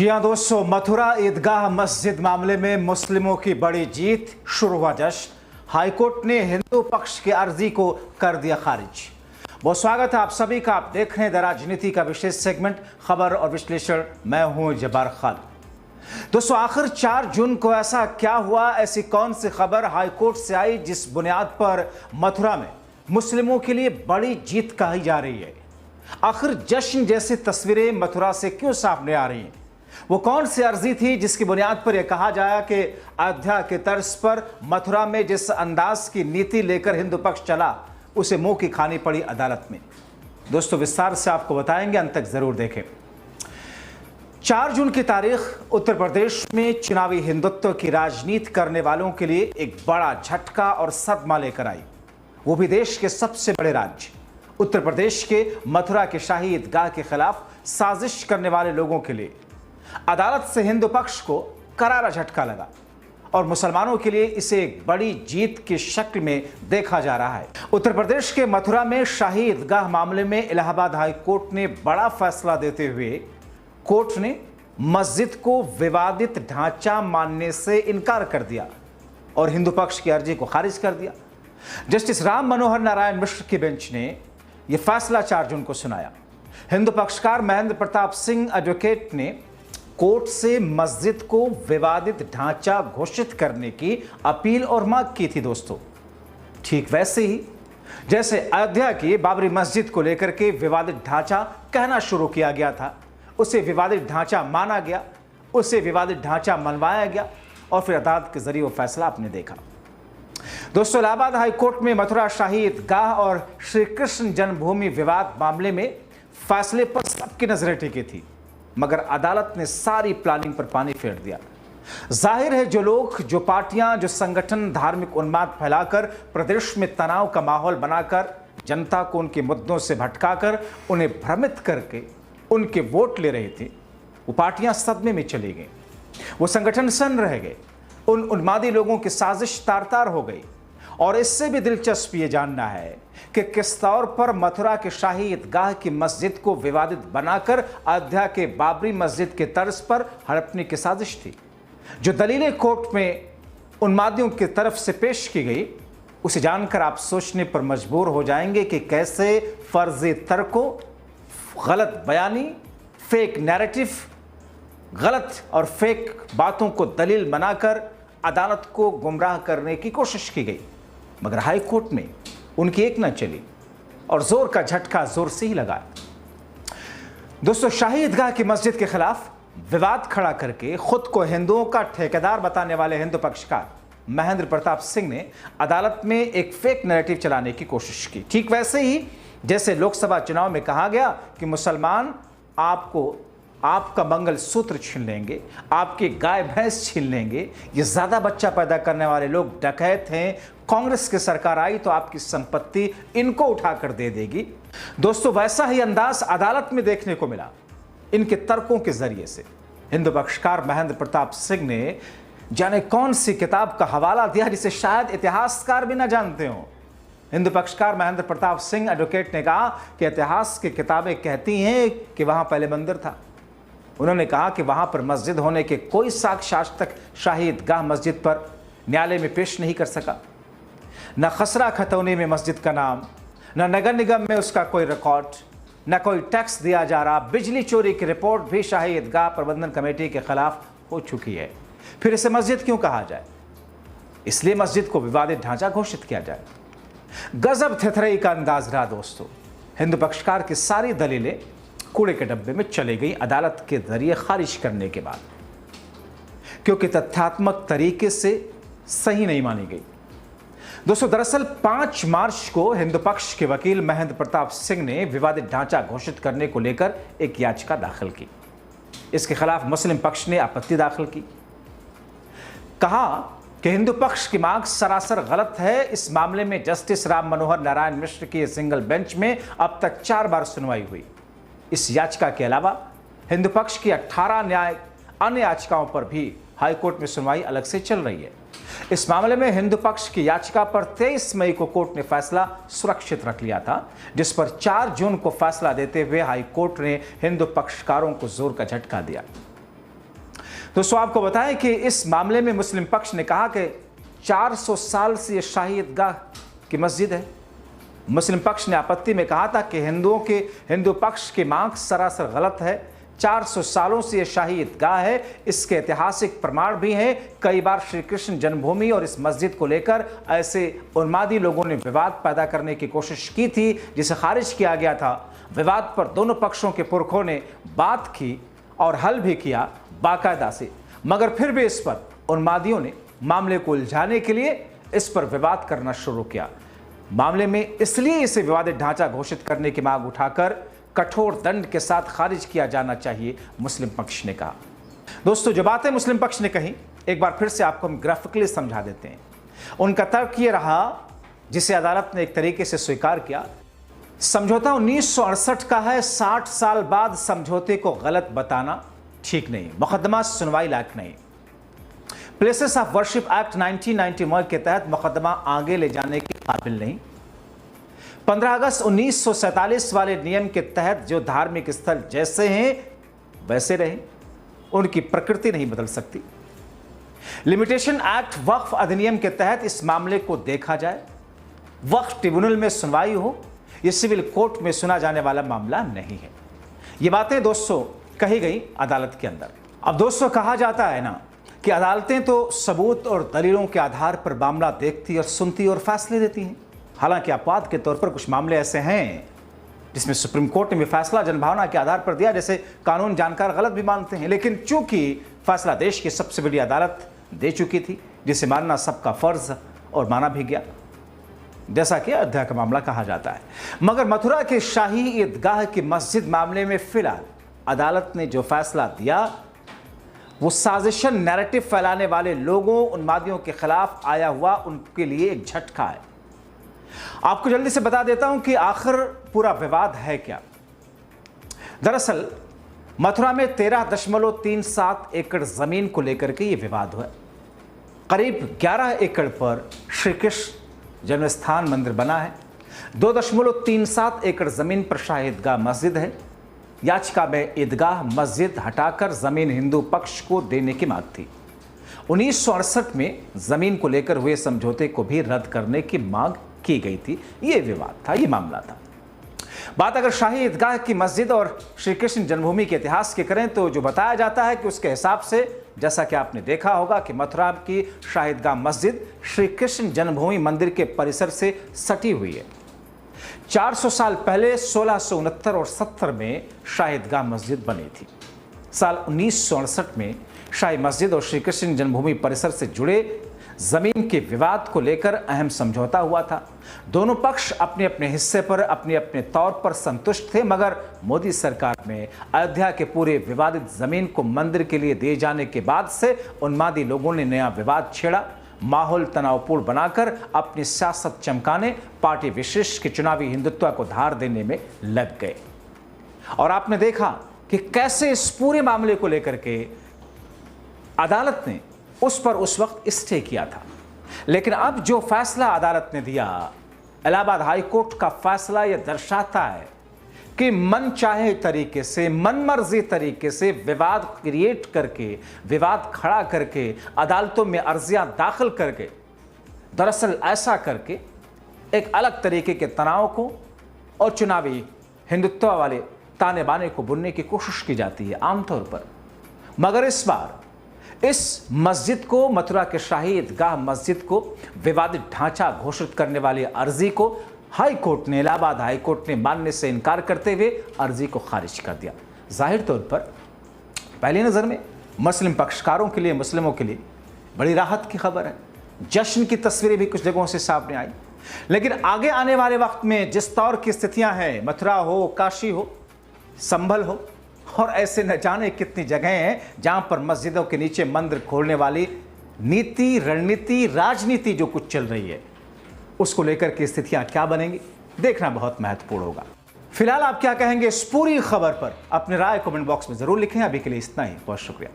जी हाँ दोस्तों, मथुरा ईदगाह मस्जिद मामले में मुस्लिमों की बड़ी जीत, शुरू हुआ जश्न। हाईकोर्ट ने हिंदू पक्ष की अर्जी को कर दिया खारिज। बहुत स्वागत है आप सभी का। आप देख रहे हैं द राजनीति का विशेष सेगमेंट खबर और विश्लेषण। मैं हूं जब्बार खालिद। दोस्तों, आखिर 4 जून को ऐसा क्या हुआ, ऐसी कौन सी खबर हाईकोर्ट से आई जिस बुनियाद पर मथुरा में मुस्लिमों के लिए बड़ी जीत कही जा रही है? आखिर जश्न जैसी तस्वीरें मथुरा से क्यों सामने आ रही हैं? वो कौन सी अर्जी थी जिसकी बुनियाद पर यह कहा जाए कि अयोध्या के तर्ज पर मथुरा में जिस अंदाज की नीति लेकर हिंदू पक्ष चला, उसे मुंह की खानी पड़ी अदालत में? दोस्तों, विस्तार से आपको बताएंगे, अंत तक जरूर देखें। 4 जून की तारीख उत्तर प्रदेश में चुनावी हिंदुत्व की राजनीति करने वालों के लिए एक बड़ा झटका और सदमा लेकर आई, वो भी देश के सबसे बड़े राज्य उत्तर प्रदेश के मथुरा के शाही ईदगाह के खिलाफ साजिश करने वाले लोगों के लिए। अदालत से हिंदू पक्ष को करारा झटका लगा और मुसलमानों के लिए इसे एक बड़ी जीत की शक्ल में देखा जा रहा है। उत्तर प्रदेश के मथुरा में शाही ईदगाह मामले में इलाहाबाद हाई कोर्ट ने बड़ा फैसला देते हुए कोर्ट ने मस्जिद को विवादित ढांचा मानने से इनकार कर दिया और हिंदू पक्ष की अर्जी को खारिज कर दिया। जस्टिस राम मनोहर नारायण मिश्र की बेंच ने यह फैसला 4 जून को सुनाया। हिंदू पक्षकार महेंद्र प्रताप सिंह एडवोकेट ने कोर्ट से मस्जिद को विवादित ढांचा घोषित करने की अपील और मांग की थी। दोस्तों, ठीक वैसे ही जैसे अयोध्या की बाबरी मस्जिद को लेकर के विवादित ढांचा कहना शुरू किया गया था, उसे विवादित ढांचा माना गया, उसे विवादित ढांचा मनवाया गया और फिर अदालत के जरिए वो फैसला आपने देखा। दोस्तों, इलाहाबाद हाई कोर्ट में मथुरा शाही ईदगाह और श्री कृष्ण जन्मभूमि विवाद मामले में फैसले पर सबकी नजरें टिकी थी, मगर अदालत ने सारी प्लानिंग पर पानी फेर दिया। जाहिर है, जो लोग, जो पार्टियां, जो संगठन धार्मिक उन्माद फैलाकर प्रदेश में तनाव का माहौल बनाकर जनता को उनके मुद्दों से भटकाकर उन्हें भ्रमित करके उनके वोट ले रहे थे, वो पार्टियां सदमे में चली गई, वो संगठन सन्न रह गए, उन उन्मादी लोगों की साजिश तार-तार हो गई। और इससे भी दिलचस्प ये जानना है कि किस तौर पर मथुरा के शाही ईदगाह की मस्जिद को विवादित बनाकर अयोध्या के बाबरी मस्जिद के तर्ज पर हड़पने की साजिश थी। जो दलीलें कोर्ट में उन्मादियों की तरफ से पेश की गई, उसे जानकर आप सोचने पर मजबूर हो जाएंगे कि कैसे फर्जी तर्कों, गलत बयानी, फेक नैरेटिव, गलत और फेक बातों को दलील बनाकर अदालत को गुमराह करने की कोशिश की गई, मगर हाई कोर्ट में उनकी एक न चली और जोर का झटका जोर से ही लगा। दोस्तों, शाही ईदगाह की मस्जिद के खिलाफ विवाद खड़ा करके खुद को हिंदुओं का ठेकेदार बताने वाले हिंदू पक्षकार महेंद्र प्रताप सिंह ने अदालत में एक फेक नैरेटिव चलाने की कोशिश की। ठीक वैसे ही जैसे लोकसभा चुनाव में कहा गया कि मुसलमान आपका मंगल सूत्र छीन लेंगे, आपकी गाय भैंस छीन लेंगे, ये ज्यादा बच्चा पैदा करने वाले लोग डकैत हैं, कांग्रेस की सरकार आई तो आपकी संपत्ति इनको उठाकर दे देगी। दोस्तों, वैसा ही अंदाज अदालत में देखने को मिला इनके तर्कों के जरिए से। हिंदू पक्षकार महेंद्र प्रताप सिंह ने जाने कौन सी किताब का हवाला दिया जिसे शायद इतिहासकार भी ना जानते हों। हिंदू पक्षकार महेंद्र प्रताप सिंह एडवोकेट ने कहा कि इतिहास की किताबें कहती हैं कि वहां पहले मंदिर था। उन्होंने कहा कि वहां पर मस्जिद होने के कोई साक्ष्य आज तक शाही ईदगाह मस्जिद पर न्यायालय में पेश नहीं कर सका। न खसरा खतौनी में मस्जिद का नाम, न नगर निगम में उसका कोई रिकॉर्ड, न कोई टैक्स दिया जा रहा। बिजली चोरी की रिपोर्ट भी शाही ईदगाह प्रबंधन कमेटी के खिलाफ हो चुकी है। फिर इसे मस्जिद क्यों कहा जाए? इसलिए मस्जिद को विवादित ढांचा घोषित किया जाए। गजब थेथरई का अंदाज रहा। दोस्तों, हिंदू पक्षकार की सारी दलीलें कूड़े के डब्बे में चले गई अदालत के जरिए खारिज करने के बाद, क्योंकि तथ्यात्मक तरीके से सही नहीं मानी गई। दोस्तों, दरअसल 5 मार्च को हिंदू पक्ष के वकील महेंद्र प्रताप सिंह ने विवादित ढांचा घोषित करने को लेकर एक याचिका दाखिल की। इसके खिलाफ मुस्लिम पक्ष ने आपत्ति दाखिल की। कहा कि हिंदू पक्ष की मांग सरासर गलत है। इस मामले में जस्टिस राम मनोहर नारायण मिश्र की सिंगल बेंच में अब तक 4 बार सुनवाई हुई। इस याचिका के अलावा हिंदू पक्ष की 18 अन्य याचिकाओं पर भी हाईकोर्ट में सुनवाई अलग से चल रही है। इस मामले में हिंदू पक्ष की याचिका पर 23 मई को कोर्ट ने फैसला सुरक्षित रख लिया था, जिस पर 4 जून को फैसला देते हुए हाई कोर्ट ने हिंदू पक्षकारों को जोर का झटका दिया। दोस्तों आपको बताएं कि इस मामले में मुस्लिम पक्ष ने कहा कि 400 साल से ये शाही ईदगाह की मस्जिद है। मुस्लिम पक्ष ने आपत्ति में कहा था कि हिंदू पक्ष की मांग सरासर गलत है। 400 सालों से यह शाही ईदगाह है, इसके ऐतिहासिक प्रमाण भी हैं। कई बार श्री कृष्ण जन्मभूमि और इस मस्जिद को लेकर ऐसे उन्मादी लोगों ने विवाद पैदा करने की कोशिश की थी, जिसे खारिज किया गया था। विवाद पर दोनों पक्षों के पुरखों ने बात की और हल भी किया बाकायदा से, मगर फिर भी इस पर उन्मादियों ने मामले को उलझाने के लिए इस पर विवाद करना शुरू किया। मामले में इसलिए इसे विवादित ढांचा घोषित करने की मांग उठाकर कठोर दंड के साथ खारिज किया जाना चाहिए, मुस्लिम पक्ष ने कहा। दोस्तों जो बातें मुस्लिम पक्ष ने कही एक बार फिर से आपको हम ग्राफिकली समझा देते हैं। उनका तर्क ये रहा, जिसे अदालत ने एक तरीके से स्वीकार किया, समझौता 1968 का है। 60 साल बाद समझौते को गलत बताना ठीक नहीं, मुकदमा सुनवाई लायक नहीं। प्लेसेस ऑफ वर्शिप एक्ट 1991 के तहत मुकदमा आगे ले जाने के काबिल नहीं। 15 अगस्त 1947 वाले नियम के तहत जो धार्मिक स्थल जैसे हैं वैसे रहे, उनकी प्रकृति नहीं बदल सकती। लिमिटेशन एक्ट वक्फ अधिनियम के तहत इस मामले को देखा जाए, वक्फ ट्रिब्यूनल में सुनवाई हो, यह सिविल कोर्ट में सुना जाने वाला मामला नहीं है। ये बातें दोस्तों कही गई अदालत के अंदर। अब दोस्तों कहा जाता है ना कि अदालतें तो सबूत और दलीलों के आधार पर मामला देखती और सुनती और फैसले देती हैं। हालांकि अपवाद के तौर पर कुछ मामले ऐसे हैं जिसमें सुप्रीम कोर्ट ने भी फैसला जनभावना के आधार पर दिया, जैसे कानून जानकार गलत भी मानते हैं, लेकिन चूंकि फैसला देश की सबसे बड़ी अदालत दे चुकी थी, जिसे मानना सबका फर्ज और माना भी गया, जैसा कि अयोध्या का मामला कहा जाता है। मगर मथुरा के शाही ईदगाह की मस्जिद मामले में फिलहाल अदालत ने जो फैसला दिया वो साजिशन नैरेटिव फैलाने वाले लोगों, उन्मादियों के खिलाफ आया हुआ उनके लिए एक झटका है। आपको जल्दी से बता देता हूं कि आखिर पूरा विवाद है क्या। दरअसल मथुरा में 13.37 एकड़ जमीन को लेकर के यह विवाद हुआ। करीब 11 एकड़ पर श्री कृष्ण जन्मस्थान मंदिर बना है। 2.37 एकड़ जमीन पर शाही ईदगाह मस्जिद है। याचिका में ईदगाह मस्जिद हटाकर जमीन हिंदू पक्ष को देने की मांग थी। 1968 में जमीन को लेकर हुए समझौते को भी रद्द करने की मांग की गई थी। यह विवाद था, यह मामला था। बात अगर शाही ईदगाह की मस्जिद और श्री कृष्ण जन्मभूमि के इतिहास की करें तो जो बताया जाता है कि उसके हिसाब से, जैसा कि आपने देखा होगा कि मथुरा की शाही ईदगाह मस्जिद श्री कृष्ण जन्मभूमि मंदिर के परिसर से सटी हुई है। 400 साल पहले 1669 और 70 में शाही ईदगाह मस्जिद बनी थी। साल 1968 में शाही मस्जिद और श्री कृष्ण जन्मभूमि परिसर से जुड़े जमीन के विवाद को लेकर अहम समझौता हुआ था। दोनों पक्ष अपने अपने हिस्से पर अपने अपने तौर पर संतुष्ट थे, मगर मोदी सरकार में अयोध्या के पूरे विवादित जमीन को मंदिर के लिए दिए जाने के बाद से उन्मादी लोगों ने नया विवाद छेड़ा। माहौल तनावपूर्ण बनाकर अपनी सियासत चमकाने, पार्टी विशिष्ट के चुनावी हिंदुत्व को धार देने में लग गए। और आपने देखा कि कैसे इस पूरे मामले को लेकर के अदालत ने उस पर उस वक्त स्टे किया था। लेकिन अब जो फैसला अदालत ने दिया, इलाहाबाद हाई कोर्ट का फैसला यह दर्शाता है कि मन चाहे तरीके से, मनमर्जी तरीके से विवाद क्रिएट करके, विवाद खड़ा करके, अदालतों में अर्जियां दाखिल करके, दरअसल ऐसा करके एक अलग तरीके के तनाव को और चुनावी हिंदुत्व वाले ताने बाने को बुनने की कोशिश की जाती है आमतौर पर। मगर इस बार इस मस्जिद को, मथुरा के शाही ईदगाह मस्जिद को विवादित ढांचा घोषित करने वाली अर्जी को हाई कोर्ट ने, इलाहाबाद हाई कोर्ट ने मानने से इनकार करते हुए अर्जी को खारिज कर दिया। जाहिर तौर पर पहली नज़र में मुस्लिम पक्षकारों के लिए, मुस्लिमों के लिए बड़ी राहत की खबर है। जश्न की तस्वीरें भी कुछ जगहों से सामने आई। लेकिन आगे आने वाले वक्त में जिस तौर की स्थितियां हैं, मथुरा हो, काशी हो, संभल हो, और ऐसे न जाने कितनी जगह हैं जहां पर मस्जिदों के नीचे मंदिर खोलने वाली नीति, रणनीति, राजनीति जो कुछ चल रही है, उसको लेकर के स्थितियां क्या बनेंगी, देखना बहुत महत्वपूर्ण होगा। फिलहाल आप क्या कहेंगे इस पूरी खबर पर? अपनी राय कमेंट बॉक्स में जरूर लिखें। अभी के लिए इतना ही, बहुत शुक्रिया।